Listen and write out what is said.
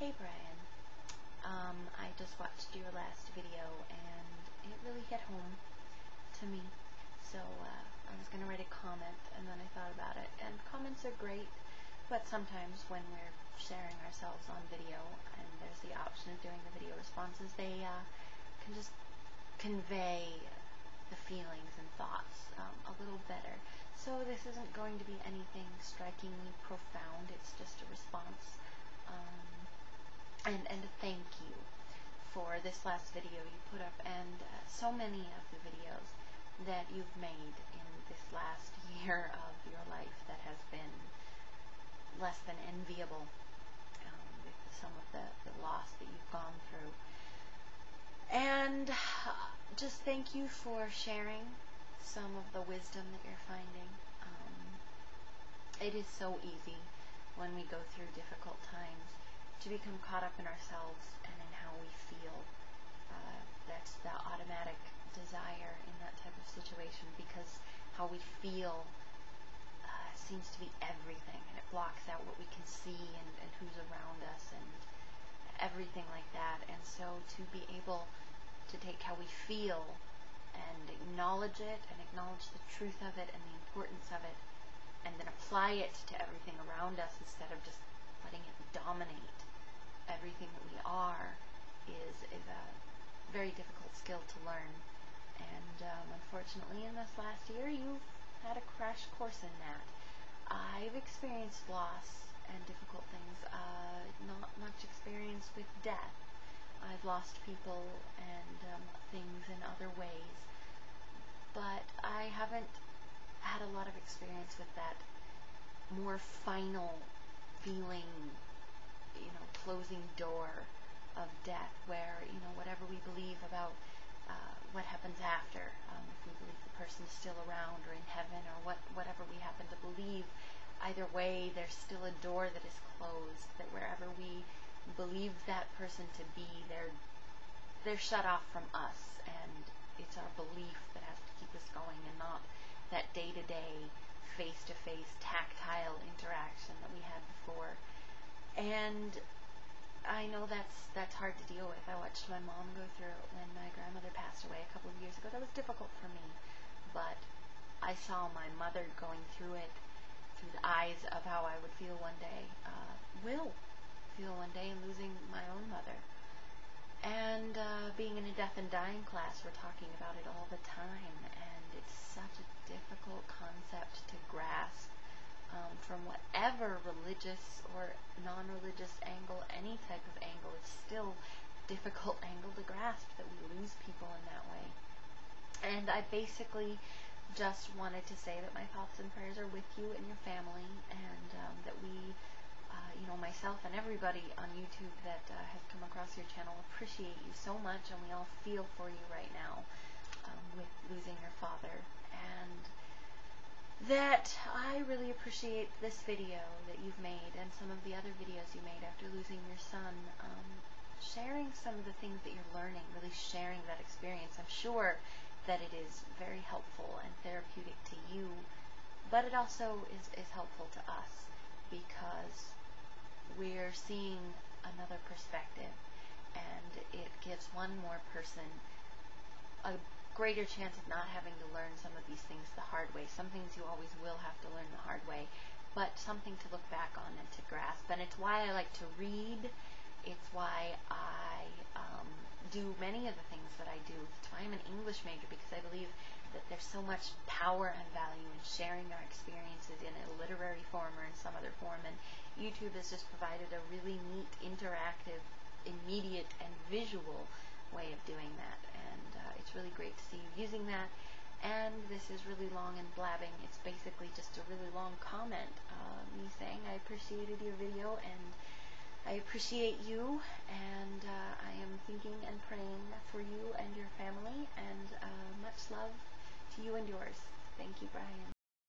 Hey Brian, I just watched your last video and it really hit home to me. So I was going to write a comment and then I thought about it. And comments are great, but sometimes when we're sharing ourselves on video and there's the option of doing the video responses, they can just convey the feelings and thoughts a little better. So this isn't going to be anything strikingly profound, it's just a response. And a thank you for this last video you put up, and so many of the videos that you've made in this last year of your life that has been less than enviable, with some of the loss that you've gone through. And just thank you for sharing some of the wisdom that you're finding. It is so easy when we go through difficult times to become caught up in ourselves and in how we feel. That's the automatic desire in that type of situation, because how we feel seems to be everything, and it blocks out what we can see and who's around us and everything like that. And so to be able to take how we feel and acknowledge it and acknowledge the truth of it and the importance of it, and then apply it to everything around us instead of just letting it dominate everything that we are, is a very difficult skill to learn. And unfortunately in this last year you've had a crash course in that. I've experienced loss and difficult things, not much experience with death. I've lost people and things in other ways, but I haven't had a lot of experience with that more final feeling, closing door of death, where, whatever we believe about what happens after, if we believe the person is still around or in heaven or whatever we happen to believe, either way, there's still a door that is closed, that wherever we believe that person to be, they're shut off from us, and it's our belief that has to keep us going, and not that day-to-day, face-to-face, tactile interaction that we had before. And I know that's hard to deal with. I watched my mom go through it when my grandmother passed away a couple of years ago. That was difficult for me, but I saw my mother going through it through the eyes of how I would feel one day, in losing my own mother. And being in a death and dying class, we're talking about it all the time, and it's such a difficult concept to grasp. From whatever religious or non-religious angle, any type of angle, it's still a difficult angle to grasp that we lose people in that way. And I basically just wanted to say that my thoughts and prayers are with you and your family, and that we, myself and everybody on YouTube that has come across your channel appreciate you so much, and we all feel for you right now with losing your father. And that I really appreciate this video that you've made and some of the other videos you made after losing your son, sharing some of the things that you're learning, really sharing that experience. I'm sure that it is very helpful and therapeutic to you, but it also is helpful to us, because we're seeing another perspective, and it gives one more person a greater chance of not having to learn some of these things the hard way. Some things you always will have to learn the hard way, but something to look back on and to grasp. And it's why I like to read. It's why I do many of the things that I do. It's why I'm an English major, because I believe that there's so much power and value in sharing our experiences in a literary form or in some other form. And YouTube has just provided a really neat, interactive, immediate, and visual way of doing that. And it's really great to see you using that. And this is really long and blabbing. It's basically just a really long comment, me saying I appreciated your video and I appreciate you, and I am thinking and praying for you and your family, and much love to you and yours. Thank you, Brian.